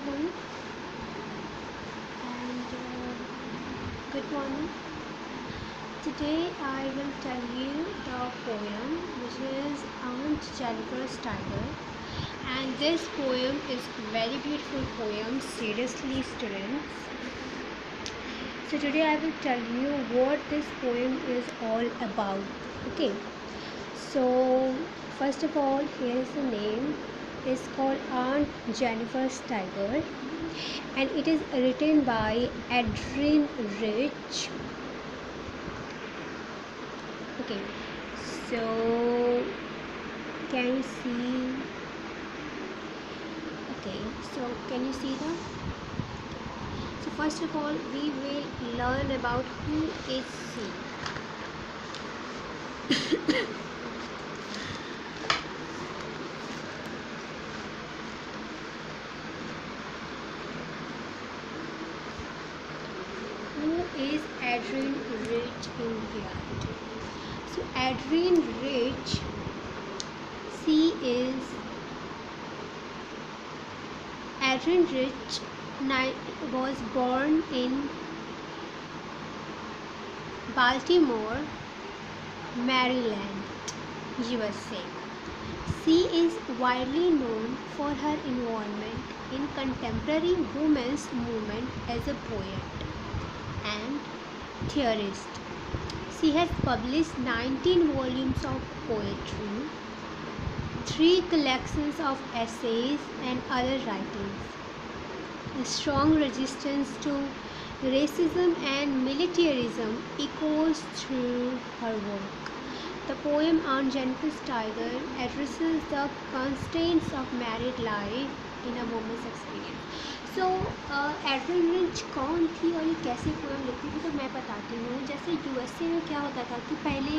everyone, and good morning. Today I will tell you the poem which is Aunt Jennifer's Tiger, and this poem is very beautiful poem. Seriously, students. So today I will tell you what this poem is all about. Okay. So first of all, here is the name. It's called Aunt Jennifer's Tiger, and it is written by Adrian Rich. Okay, so can you see? Okay, so can you see that? So first of all, we will learn about who is she. Who is Adrian Rich in reality? So Adrian Rich, Adrian Rich was born in Baltimore, Maryland, USA. She is widely known for her involvement in contemporary women's movement as a poet and theorist. She has published 19 volumes of poetry, 3 collections of essays and other writings. A strong resistance to racism and militarism echoes through her work. The poem Aunt Jennifer's Tiger addresses the constraints of married life in a woman's experience. So Adrian rich कौन थी और ये कैसे poem लिखती थी, तो मैं बताती हूँ. जैसे यूएसए में क्या होता था कि पहले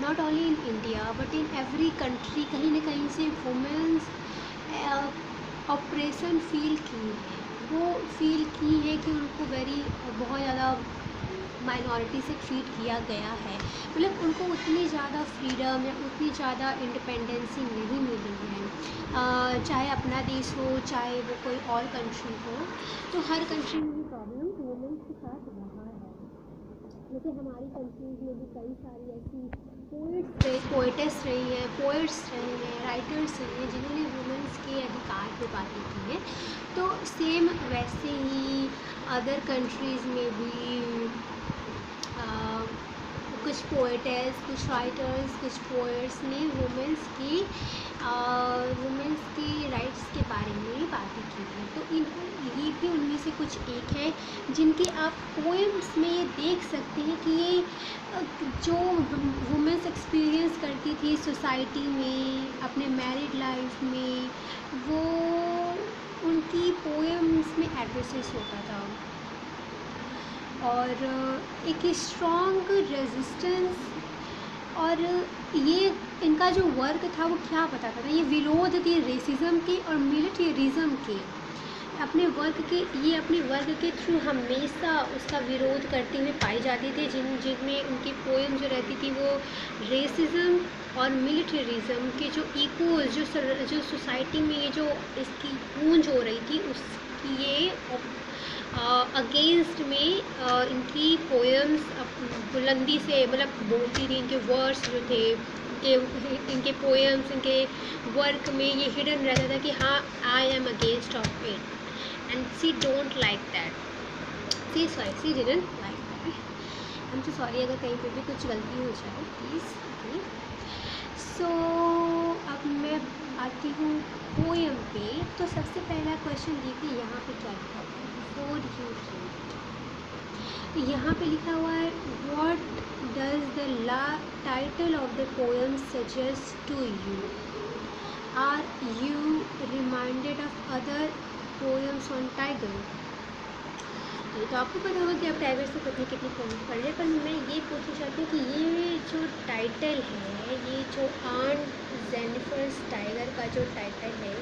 not only in India but in every country कहीं ना कहीं से वुमेंस ऑपरेशन फील की है. वो फील की है कि उनको बहुत ज़्यादा माइनॉरिटी से ट्रीट किया गया है. मतलब उनको उतनी ज़्यादा फ्रीडम या उतनी ज़्यादा इंडिपेंडेंसी नहीं मिली है. चाहे अपना देश हो चाहे वो कोई और कंट्री हो, तो हर कंट्री में ये प्रॉब्लम वुमेन्स के साथ रहा है. जैसे हमारी कंट्रीज में भी कई सारी ऐसी पोएट्स रही हैं, पोएट्स रहे हैं, राइटर्स रहे हैं जिन्होंने वुमेन्स के अधिकार पे बातें की हैं. तो सेम वैसे ही अदर कंट्रीज़ में भी कुछ पोएट्स, कुछ राइटर्स, कुछ पोएट्स ने वुमेन्स के राइट्स के बारे में बातें की हैं. तो ये भी उनमें से कुछ एक है जिनके आप पोएम्स में ये देख सकते हैं कि ये जो वुमेन्स एक्सपीरियंस करती थी सोसाइटी में, अपने मैरिड लाइफ में, वो उनकी पोएम्स में एड्रेसेस होता था. और एक स्ट्रॉन्ग रेजिस्टेंस, और ये इनका जो वर्क था वो क्या बताता था, ये विरोध थे रेसिज्म के और मिलिटरिज्म के. अपने वर्क के थ्रू हमेशा उसका विरोध करते हुए पाई जाती थी, जिनमें उनकी पोएम जो रहती थी वो रेसिज्म और मिलिटरिज्म के जो इकोज जो सोसाइटी में ये जो इसकी गूंज हो रही थी उसकी ये अगेंस्ट में इनकी पोएम्स बुलंदी से मतलब बोलती थी. इनके वर्ड्स जो थे, इनके पोएम्स, इनके वर्क में ये हिडन रहता था कि हाँ, I am against of it and she don't like that. She didn't like that. I am so sorry अगर कहीं पे भी कुछ गलती हो जाए, प्लीज़. सो अब मैं आती हूँ पोएम पे. तो सबसे पहला क्वेश्चन देखिए यहाँ पे क्या लिखा हुआ है, बिफोर यू रीड. यहाँ पे लिखा हुआ है, what does the title of the poem suggest to you? Are you reminded of other poems on tiger? तो आपको पता होगा कि आप टाइगर से कितनी पोएम्स पढ़ रहे, पर मैं ये पूछना चाहती हूँ कि ये जो टाइटल है, ये जो ऑन्ट जेनिफर्स टाइगर का जो टाइटल है,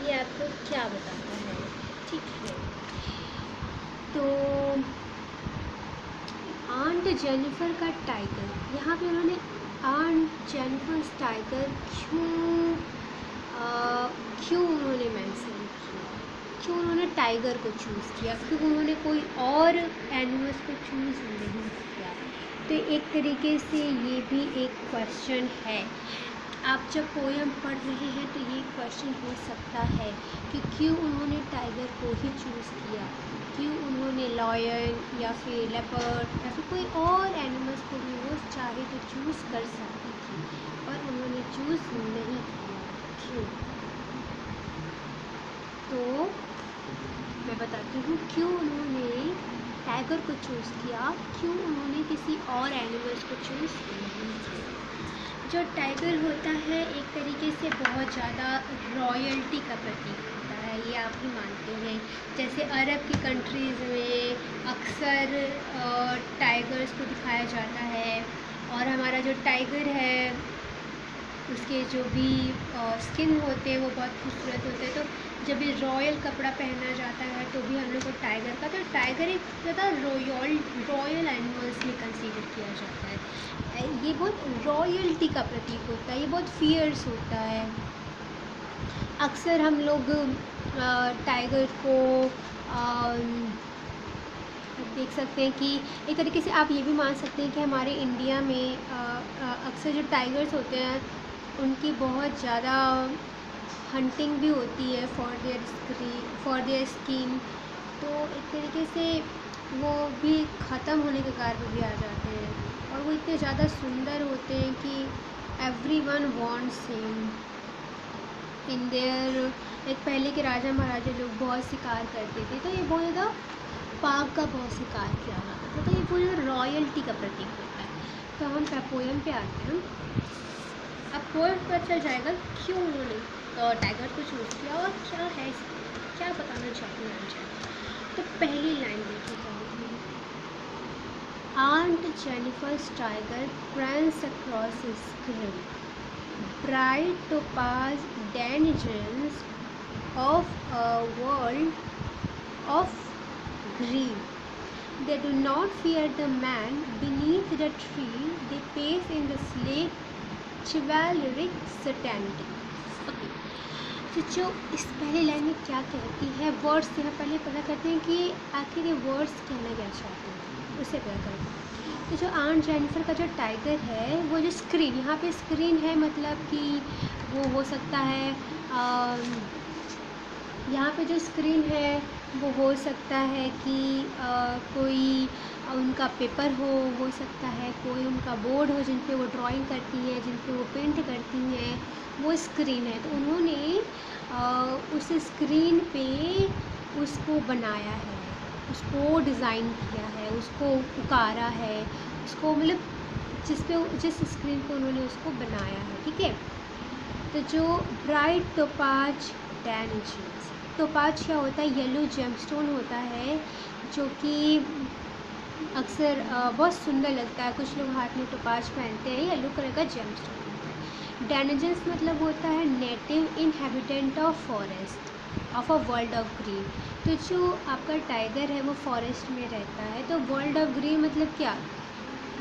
ये आपको क्या बताता है? ठीक है, तो ऑन्ट जेनिफर का टाइगर, यहाँ पे उन्होंने ऑन्ट जेनिफर्स टाइगर क्यों उन्होंने मेंशन किया, क्यों उन्होंने टाइगर को चूज़ किया, क्योंकि उन्होंने कोई और एनिमल्स को चूज़ नहीं किया। तो एक तरीके से ये भी एक क्वेश्चन है। आप जब पोएम पढ़ रहे हैं तो ये क्वेश्चन हो सकता है कि क्यों उन्होंने टाइगर को ही चूज़ किया, क्यों उन्होंने लॉयन या फिर लेपर्ड या फिर कोई और एनिमल्स को भी वो चाहे तो चूज़ कर सकती थी, पर उन्होंने चूज़ नहीं किया, क्यों? तो मैं बताती हूँ क्यों उन्होंने टाइगर को चूज़ किया, क्यों उन्होंने किसी और एनिमल्स को चूज़ नहीं किया। जो टाइगर होता है एक तरीके से बहुत ज़्यादा रॉयल्टी का प्रतीक होता है, ये आप भी मानते हैं। जैसे अरब की कंट्रीज़ में अक्सर टाइगर्स को दिखाया जाता है, और हमारा जो टाइगर है उसके जो भी स्किन होते हैं वो बहुत खूबसूरत होते हैं। तो जब ये रॉयल कपड़ा पहना जाता है तो भी हम लोग को टाइगर का, तो टाइगर एक ज़्यादा रॉयल एनिमल्स में कंसीडर किया जाता है। ये बहुत रॉयल्टी का प्रतीक होता है, ये बहुत फियर्स होता है। अक्सर हम लोग टाइगर को देख सकते हैं कि एक तरीके से आप ये भी मान सकते हैं कि हमारे इंडिया में अक्सर जो टाइगर्स होते हैं उनकी बहुत ज़्यादा हंटिंग भी होती है फॉर देयर स्किन। तो एक तरीके से वो भी ख़त्म होने के कार पर भी आ जाते हैं, और वो इतने ज़्यादा सुंदर होते हैं कि everyone wants him in their. एक पहले के राजा महाराजा लोग बहुत शिकार करते थे, तो ये बहुत ज़्यादा बाघ का बहुत शिकार किया जाता था, तो ये पूरी रॉयल्टी का प्रतीक होता है। तो हम पोएम पे आते हैं। अब पोएम पर चल जाएगा क्यों उन्होंने टाइगर को चूज़ किया और क्या है क्या बताना चाहते हैं। तो पहली लाइन देखिए क्या होती है। Aunt Jennifer's tiger pranced across his grill, bright topaz denizens of a world of green. They do not fear the man beneath the tree. They pace in the sleek, chivalric certainty. Okay. तो जो इस पहले line में क्या कहती है, words से हम पहले पता करते हैं कि आखिर ये वर्ड्स कहना क्या चाहते हैं, उससे पता करते हैं। तो जो आंट जेनिफर का जो टाइगर है, वो जो स्क्रीन, यहाँ पे स्क्रीन है मतलब कि वो हो सकता है यहाँ पे जो स्क्रीन है वो हो सकता है कि कोई उनका पेपर हो सकता है, कोई उनका बोर्ड हो जिन पे वो ड्राइंग करती है, जिन पे वो पेंट करती हैं, वो स्क्रीन है। तो उन्होंने उस स्क्रीन पे उसको बनाया है, उसको डिज़ाइन किया है, उसको उकारा है, उसको मतलब जिस स्क्रीन पे उन्होंने उसको बनाया है, ठीक है। तो जो ब्राइट टोपाज डेनिजेस, टोपाज क्या होता है, येलो जेमस्टोन होता है, जो कि अक्सर बहुत सुंदर लगता है। कुछ लोग हाथ में टोपाज पहनते हैं, येलो कलर का जेमस्टोन होता है। डेनिजेस मतलब होता है native inhabitant of forest of a world of green. तो जो आपका टाइगर है वो फॉरेस्ट में रहता है, तो वर्ल्ड ऑफ ग्रीन मतलब क्या,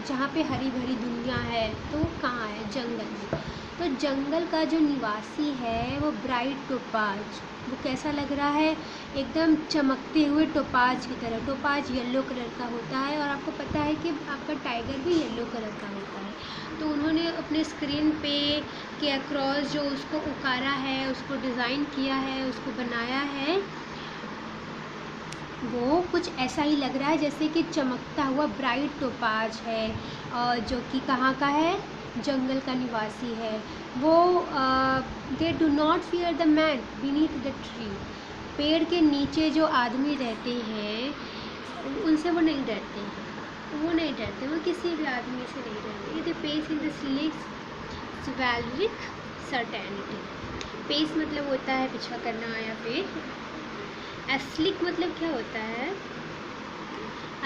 जहाँ पे हरी भरी दुनिया है, तो कहाँ है, जंगल में। तो जंगल का जो निवासी है वो ब्राइट टोपाज, वो कैसा लग रहा है, एकदम चमकते हुए टोपाज की तरह। टोपाज येलो कलर का होता है, और आपको पता है कि आपका टाइगर भी येलो कलर का होता है। तो उन्होंने अपने स्क्रीन पे के अक्रॉस जो उसको उकारा है, उसको डिज़ाइन किया है, उसको बनाया है, वो कुछ ऐसा ही लग रहा है जैसे कि चमकता हुआ ब्राइट टोपाज है, जो कि कहाँ का है, जंगल का निवासी है। वो they do not fear the man beneath the tree, पेड़ के नीचे जो आदमी रहते हैं उनसे वो नहीं डरते हैं, वो किसी भी आदमी से नहीं डरते। They pace in the sleek chivalric certainty. Pace मतलब होता है पीछा करना, या फिर स्लिक मतलब क्या होता है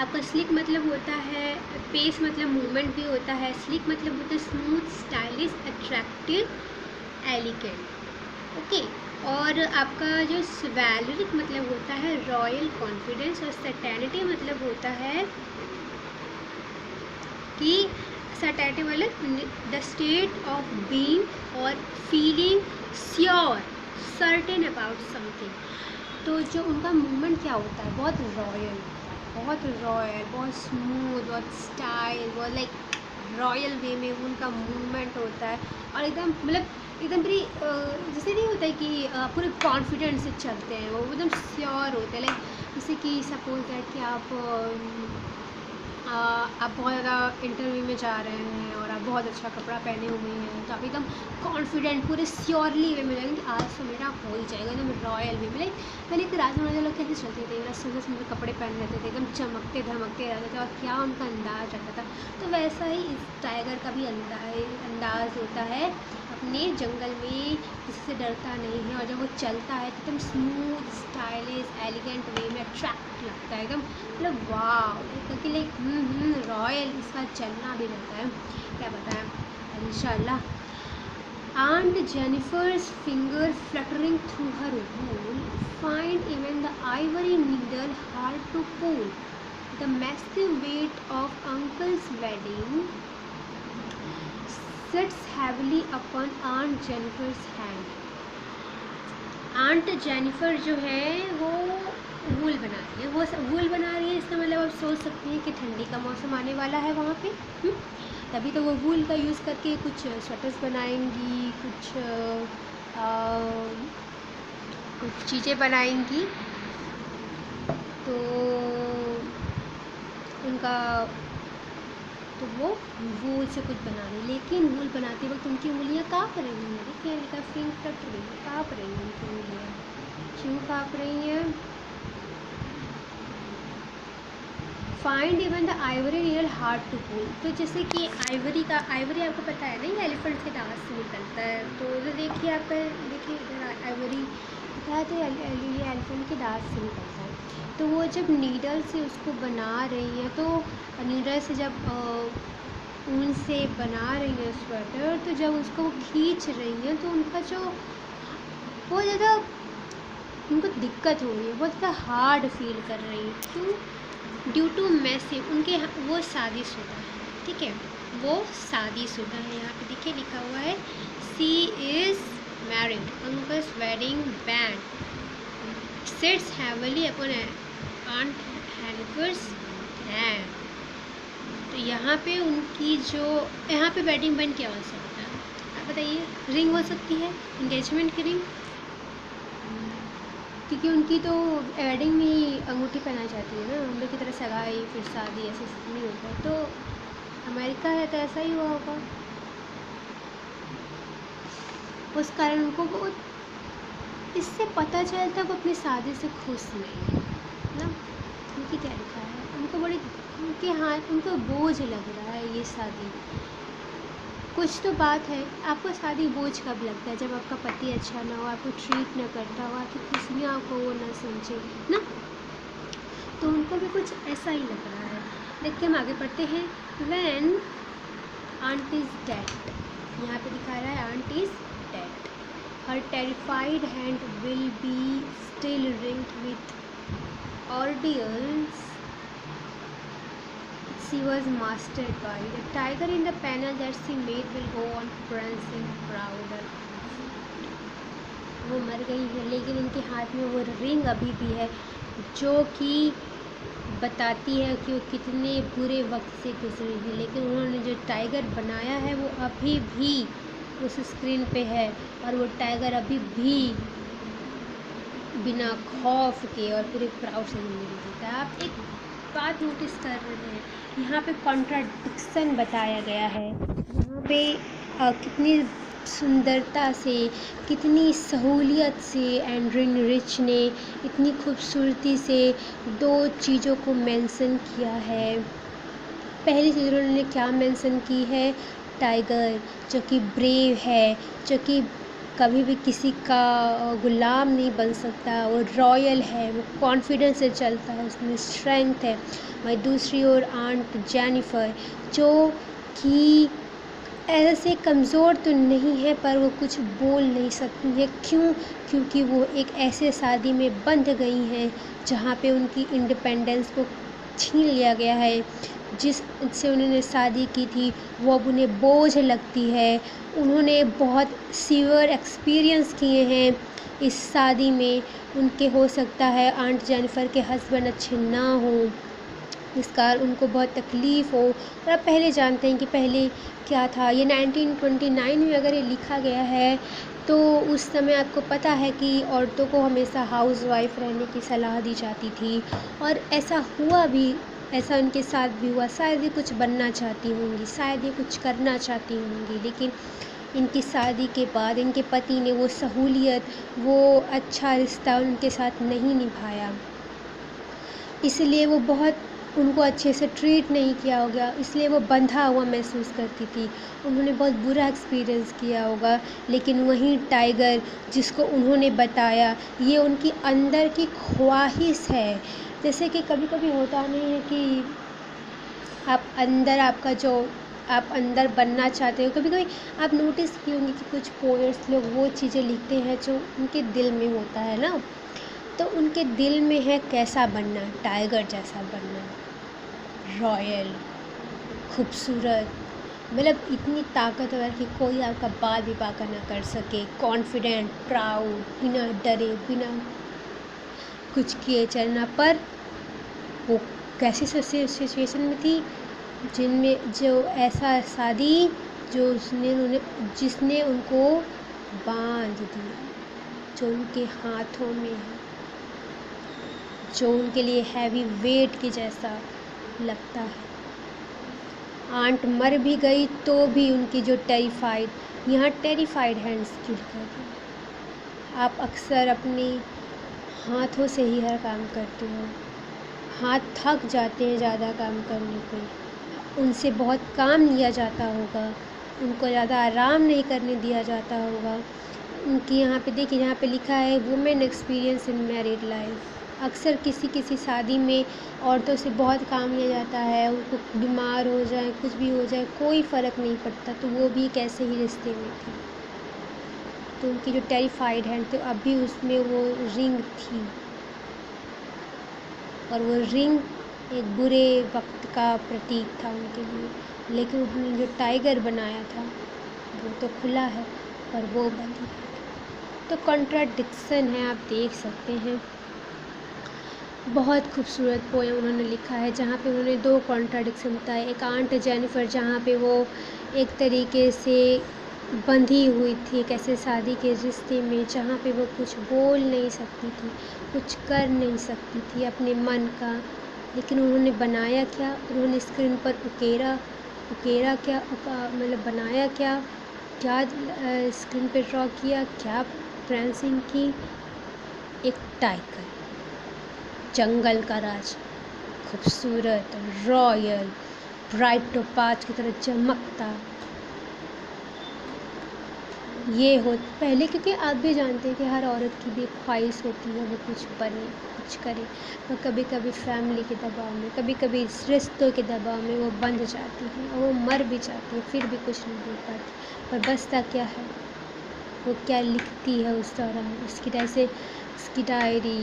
आपका, स्लिक मतलब होता है, पेस मतलब मूवमेंट भी होता है, स्लिक मतलब होता है smooth, stylish, attractive, elegant. Okay. और आपका जो चिवालरिक मतलब होता है रॉयल कॉन्फिडेंस, और सर्टेनिटी मतलब होता है कि सर्टेनिटी मतलब द स्टेट ऑफ बीइंग और feeling sure, certain about something. तो जो उनका मूवमेंट क्या होता है, बहुत रॉयल, बहुत रॉयल, बहुत स्मूथ, बहुत स्टाइल, बहुत लाइक रॉयल वे में उनका मूवमेंट होता है। और एकदम मतलब एकदम पूरी जैसे नहीं होता है कि पूरे कॉन्फिडेंस से चलते हैं, वो एकदम श्योर होते हैं। लाइक जैसे कि सपोज दैट कि आप बहुत ज़्यादा इंटरव्यू में जा रहे हैं और आप बहुत अच्छा कपड़ा पहने हुए हैं, तो आप एकदम कॉन्फिडेंट पूरे श्योरली वे में जाएंगे कि आज तो मेरा हो ही जाएगा, एकदम रॉयल वे में। लाइक पहले के राजा महाराजा लोग कैसे चलते थे, बड़ा सुंदर सुंदर कपड़े पहन रहते थे, एकदम चमकते धमकते रहते थे और क्या उनका अंदाज रहता था। तो वैसा ही इस टाइगर का भी अंदाज होता है, अपने जंगल में किसी से डरता नहीं है, और जब वो चलता है तो एकदम स्मूथ, स्टाइलिश, एलिगेंट वे में अट्रैक्ट लगता है एकदम, मतलब वाह, क्योंकि लाइक रॉयल इसका चलना भी रहता है। क्या बताएं इंशाल्लाह। Aunt Jennifer's finger fluttering through her wool find even the ivory needle hard to pull. The massive weight of Uncle's wedding sits heavily upon Aunt Jennifer's hand. Aunt Jennifer जो है वो वूल बना रही है, वो वूल बना रही है, इसका मतलब आप सोच सकते हैं कि ठंडी का मौसम आने वाला है वहाँ पे। तभी तो वो वूल का यूज़ करके कुछ स्वेटर्स बनाएंगी, कुछ चीज़ें बनाएंगी। तो उनका तो वो वूल से कुछ बना रही, लेकिन वूल बनाते वक्त उनकी उंगलियां काँप रही हैं। देखिए इनका फिंग कट रही है, काँप रही हैं उनकी उंगलियां। क्यों काँप रही हैं? Find even the ivory real hard to pull. तो जैसे कि आइवरी आपको पता है ना, ये एलिफेंट के दांत से निकलता है। तो देखिए आप देखिए इधर आइवरी क्या, तो ये एलिफेंट के दांत से निकलता है। तो वो जब नीडल से उसको बना रही है, तो नीडल से जब ऊन से बना रही है स्वेटर, तो जब उसको खींच रही हैं तो उनका जो बहुत ज़्यादा उनको दिक्कत हो रही है, बहुत ज़्यादा हार्ड फील कर रही है। क्यों? ड्यू टू मैसिव, उनके वो शादीशुदा है, ठीक है, वो शादीशुदा है। यहाँ पे देखिए लिखा हुआ है she is married, uncle's wedding band sits heavily upon aunt Jennifer's hand. तो यहाँ पे उनकी जो यहाँ पे वेडिंग बैंड क्या हो सकता है, आप बताइए? रिंग हो सकती है, इंगेजमेंट की रिंग, क्योंकि उनकी तो वेडिंग में ही अंगूठी पहनाई जाती है ना, हम लोग की तरह सगाई फिर शादी ऐसे नहीं होता। तो अमेरिका है तो ऐसा ही हुआ होगा, उस कारण उनको बहुत इससे पता चलता है वो अपनी शादी से खुश नहीं है ना। उनकी क्या लिखा है, उनको बड़ी उनके हाथ उनको बोझ लग रहा है ये शादी। कुछ तो बात है, आपको शादी बोझ कब लगता है? जब आपका पति अच्छा ना हो, आपको ट्रीट ना करता हो, आपकी खुशियाँ आपको वो ना समझे ना। तो उनको भी कुछ ऐसा ही लग रहा है। देखिए हम आगे पढ़ते हैं। व्हेन आंट इज़ डेड, यहाँ पे दिखा रहा है aunt is dead, her terrified hand will be still ringed with ordeals she was mastered by. The tiger in the panel that she made will go on prancing prouder. वो मर गई है, लेकिन उनके हाथ में वो रिंग अभी भी है, जो कि बताती है कि वो कितने बुरे वक्त से गुजरी है। लेकिन उन्होंने जो टाइगर बनाया है वो अभी भी उस स्क्रीन पे है, और वो टाइगर अभी भी बिना खौफ के और पूरे प्राउड से ज़िंदगी जीता है। आप एक बात नोटिस कर रहे हैं, यहाँ पे कॉन्ट्राडिक्शन बताया गया है। यहाँ पे कितनी सुंदरता से, कितनी सहूलियत से एंड्रिन रिच ने इतनी खूबसूरती से दो चीज़ों को मेंशन किया है। पहली चीज़ उन्होंने क्या मेंशन की है? टाइगर, जो कि ब्रेव है, जो कि कभी भी किसी का गुलाम नहीं बन सकता, वो रॉयल है, वो कॉन्फिडेंस से चलता है, उसमें स्ट्रेंथ है। वही दूसरी ओर आंट जेनिफर, जो कि ऐसे कमज़ोर तो नहीं है पर वो कुछ बोल नहीं सकती है। क्यों? क्योंकि वो एक ऐसे शादी में बंध गई हैं जहाँ पे उनकी इंडिपेंडेंस को छीन लिया गया है, जिससे उन्होंने शादी की थी वो अब उन्हें बोझ लगती है। उन्होंने बहुत सीवियर एक्सपीरियंस किए हैं इस शादी में। उनके हो सकता है आंट जेनिफर के हस्बैंड अच्छे ना हों, इस कारण उनको बहुत तकलीफ़ हो। और आप पहले जानते हैं कि पहले क्या था। ये 1929 में अगर ये लिखा गया है तो उस समय आपको पता है कि औरतों को हमेशा हाउसवाइफ रहने की सलाह दी जाती थी, और ऐसा हुआ भी, ऐसा उनके साथ भी हुआ। शायद ये कुछ बनना चाहती होंगी, शायद ये कुछ करना चाहती होंगी, लेकिन इनकी शादी के बाद इनके पति ने वो सहूलियत, वो अच्छा रिश्ता उनके साथ नहीं निभाया, इसलिए वो बहुत उनको अच्छे से ट्रीट नहीं किया होगा, इसलिए वो बंधा हुआ महसूस करती थी। उन्होंने बहुत बुरा एक्सपीरियंस किया होगा। लेकिन वहीं टाइगर, जिसको उन्होंने बताया, ये उनकी अंदर की ख्वाहिश है। जैसे कि कभी कभी होता नहीं है कि आप अंदर बनना चाहते हो। कभी कभी आप नोटिस किए होंगे कि कुछ पोएट्स लोग वो चीज़ें लिखते हैं जो उनके दिल में होता है ना, तो उनके दिल में है कैसा बनना, टाइगर जैसा बनना, रॉयल, खूबसूरत, मतलब इतनी ताकतवर कि कोई आपका बाल भी बांका ना कर सके, कॉन्फिडेंट, प्राउड, बिना डरे, बिना कुछ किए चलना। पर वो कैसी सिचुएशन में थी जिनमें जो ऐसा शादी जिसने उनको बांध दिया, जो उनके हाथों में है, जो उनके लिए हैवी वेट के जैसा लगता है। आंट मर भी गई तो भी उनकी जो यहाँ टेरिफाइड हैंड्स की लिखा गया। आप अक्सर अपने हाथों से ही हर काम करते हो, हाथ थक जाते हैं ज़्यादा काम करने पे, उनसे बहुत काम लिया जाता होगा, उनको ज़्यादा आराम नहीं करने दिया जाता होगा। उनकी यहाँ पे देखिए, यहाँ पे लिखा है women experience in married life. अक्सर किसी शादी में औरतों से बहुत काम लिया जाता है, उनको बीमार हो जाए, कुछ भी हो जाए, कोई फ़र्क नहीं पड़ता, तो वो भी एक ऐसे ही रिश्ते में थी। तो उनकी जो टेरिफाइड हैंड थे, अभी उसमें वो रिंग थी, और वो रिंग एक बुरे वक्त का प्रतीक था उनके लिए। लेकिन उन्होंने जो टाइगर बनाया था वो तो खुला है, पर वो बंदी है। तो कॉन्ट्राडिक्शन है, आप देख सकते हैं। बहुत खूबसूरत पोएम उन्होंने लिखा है, जहाँ पे उन्होंने दो कॉन्ट्राडिक्शन बताए। एक आंट जेनिफर, जहाँ पे वो एक तरीके से बंधी हुई थी एक ऐसे शादी के रिश्ते में, जहाँ पे वो कुछ बोल नहीं सकती थी, कुछ कर नहीं सकती थी अपने मन का। लेकिन उन्होंने बनाया क्या, उन्होंने स्क्रीन पर उकेरा क्या, मतलब बनाया क्या स्क्रीन पे ड्रॉ किया, क्या फ्रेंसिंग की, एक टाइगर, जंगल का राज, खूबसूरत, रॉयल, ब्राइट टोपाज की तरह चमकता। ये हो पहले, क्योंकि आप भी जानते हैं कि हर औरत की भी एक ख्वाहिश होती है वो कुछ बने, कुछ करे, और कभी कभी फैमिली के दबाव में, कभी कभी रिश्तों के दबाव में वो बंध जाती है और वो मर भी जाती है, फिर भी कुछ नहीं बोल पाती। पर बचता क्या है, वो क्या लिखती है उस दौरान, उसकी डायरी,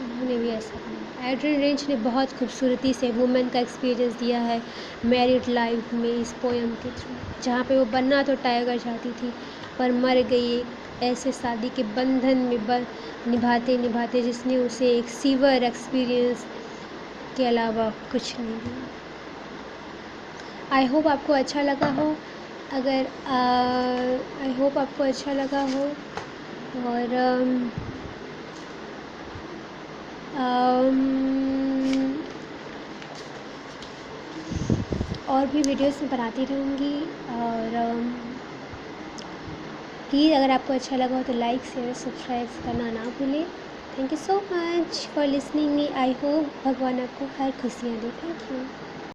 उन्होंने भी ऐसा बनाया। एड्रियन रेंज ने बहुत खूबसूरती से वुमेन का एक्सपीरियंस दिया है मैरिड लाइफ में इस पोएम के थ्रू, जहाँ पे वो बनना तो टाइगर चाहती थी, पर मर गई ऐसे शादी के बंधन में निभाते निभाते, जिसने उसे एक सीवर एक्सपीरियंस के अलावा कुछ नहीं दिया। आई होप आपको अच्छा लगा हो, आई होप आपको अच्छा लगा हो। और भी वीडियोस में बनाती रहूँगी। और प्लीज़ अगर आपको अच्छा लगा हो तो लाइक शेयर सब्सक्राइब करना ना भूलें। Thank you so much for listening me. I hope भगवान आपको हर खुशियाँ दे। Thank you.